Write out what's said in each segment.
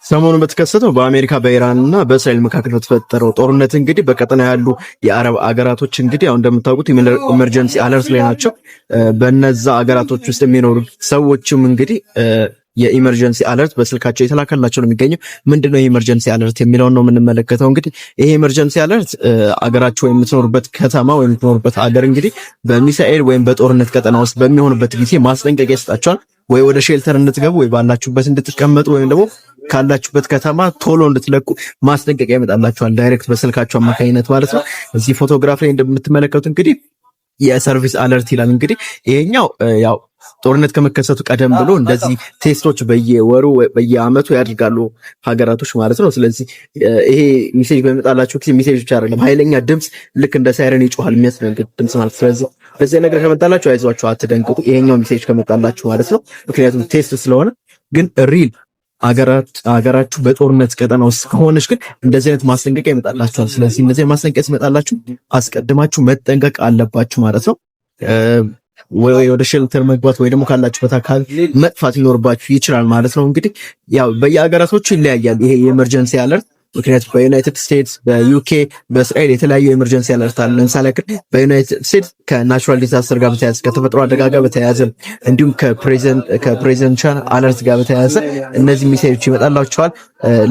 ሰሞኑን በተከሰተው በአሜሪካ በኢራንና በእስራኤል መካከል በተፈጠረው ጦርነት እንግዲህ በቀጠና ያሉ የአረብ አገራቶች እንግዲህ አሁን እንደምታውቁት ኢመርጀንሲ አለርት ላይ ናቸው። በነዛ አገራቶች ውስጥ የሚኖሩ ሰዎችም እንግዲህ የኢመርጀንሲ አለርት በስልካቸው የተላከላቸው ነው የሚገኘው። ምንድነው የኢመርጀንሲ አለርት የሚለውን ነው የምንመለከተው። እንግዲህ ይሄ ኢመርጀንሲ አለርት አገራችሁ ወይም የምትኖሩበት ከተማ ወይም የምትኖሩበት ሀገር እንግዲህ በሚሳኤል ወይም በጦርነት ቀጠና ውስጥ በሚሆኑበት ጊዜ ማስጠንቀቂያ ይሰጣቸዋል። ወይ ወደ ሼልተር እንድትገቡ ወይ ባላችሁበት እንድትቀመጡ ወይም ደግሞ ካላችሁበት ከተማ ቶሎ እንድትለቁ ማስጠንቀቂያ ይመጣላችኋል፣ ዳይሬክት በስልካችሁ አማካኝነት ማለት ነው። እዚህ ፎቶግራፍ ላይ እንደምትመለከቱት እንግዲህ የሰርቪስ አለርት ይላል። እንግዲህ ይሄኛው ያው ጦርነት ከመከሰቱ ቀደም ብሎ እንደዚህ ቴስቶች በየወሩ በየአመቱ ያደርጋሉ ሀገራቶች ማለት ነው። ስለዚህ ይሄ ሜሴጅ በመጣላችሁ ጊዜ ሜሴጅ ብቻ አይደለም፣ ኃይለኛ ድምጽ ልክ እንደ ሳይረን ይጮሃል፣ የሚያስደነግጥ ድምጽ ማለት። ስለዚህ በዚህ ነገር ከመጣላችሁ አይዟችሁ፣ አትደንግጡ። ይሄኛው ሜሴጅ ከመጣላችሁ ማለት ነው፣ ምክንያቱም ቴስት ስለሆነ። ግን ሪል አገራችሁ በጦርነት ቀጠና ውስጥ ከሆነች ግን እንደዚህ አይነት ማስጠንቀቂያ ይመጣላችኋል። ስለዚህ እነዚህ ማስጠንቀቂያ ሲመጣላችሁ አስቀድማችሁ መጠንቀቅ አለባችሁ ማለት ነው። ወይ ወደ ሼልተር መግባት ወይ ደግሞ ካላችሁበት አካባቢ መጥፋት ሊኖርባችሁ ይችላል ማለት ነው። እንግዲህ ያው በየሀገራቶቹ ይለያያል ይሄ የኤመርጀንሲ አለርት። ምክንያቱም በዩናይትድ ስቴትስ፣ በዩኬ፣ በእስራኤል የተለያዩ ኤመርጀንሲ አለርት አለ። ለምሳሌ በዩናይትድ ስቴትስ ከናቹራል ዲዛስተር ጋር በተያያዘ ከተፈጥሮ አደጋ ጋር በተያያዘ እንዲሁም ከፕሬዚደንሻል አለርት ጋር በተያያዘ እነዚህ ሚሳይሎች ይመጣላቸዋል።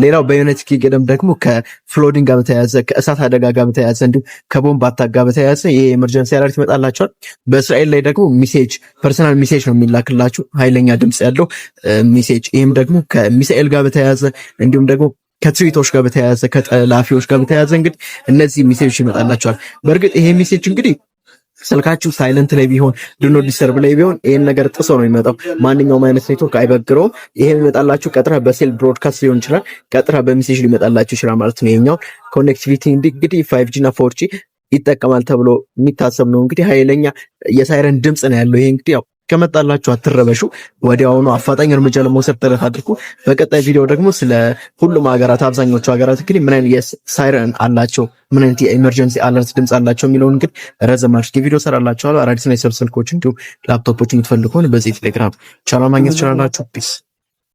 ሌላው በዩናይትድ ኪንግደም ደግሞ ከፍሎዲንግ ጋር በተያያዘ ከእሳት አደጋ ጋር በተያያዘ እንዲሁም ከቦምብ አታክ ጋር በተያያዘ ይሄ ኤመርጀንሲ አለርት ይመጣላቸዋል። በእስራኤል ላይ ደግሞ ሚሴጅ ፐርሰናል ሚሴጅ ነው የሚላክላችሁ፣ ኃይለኛ ድምጽ ያለው ሚሴጅ። ይህም ደግሞ ከሚሳኤል ጋር በተያያዘ እንዲሁም ደግሞ ከትሪቶች ጋር በተያያዘ ከጠላፊዎች ጋር በተያያዘ እንግዲህ እነዚህ ሜሴጆች ይመጣላቸዋል። በእርግጥ ይሄ ሜሴጅ እንግዲህ ስልካችሁ ሳይለንት ላይ ቢሆን ዱኖ ዲስተርብ ላይ ቢሆን ይሄን ነገር ጥሶ ነው የሚመጣው። ማንኛውም አይነት ኔትወርክ አይበግረውም። ይሄ የሚመጣላችሁ ቀጥታ በሴል ብሮድካስት ሊሆን ይችላል፣ ቀጥታ በሜሴጅ ሊመጣላችሁ ይችላል ማለት ነው። ይሄኛው ኮኔክቲቪቲ እንግዲህ 5G እና 4G ይጠቀማል ተብሎ የሚታሰብ ነው። እንግዲህ ኃይለኛ የሳይረን ድምጽ ነው ያለው። ይሄ እንግዲህ ያው ከመጣላችሁ አትረበሹ፣ ወዲያውኑ አፋጣኝ እርምጃ ለመውሰድ ጥረት አድርጉ። በቀጣይ ቪዲዮ ደግሞ ስለ ሁሉም ሀገራት አብዛኞቹ ሀገራት እንግዲህ ምን አይነት የሳይረን አላቸው፣ ምን አይነት የኤመርጀንሲ አለርት ድምጽ አላቸው የሚለውን እንግዲህ ረዘም አድርጌ ቪዲዮ ሰራላችኋለሁ። አዳዲስና የሰብ ስልኮች እንዲሁም ላፕቶፖች የምትፈልጉ ከሆነ በዚህ ቴሌግራም ቻናል ማግኘት ትችላላችሁ። ፒስ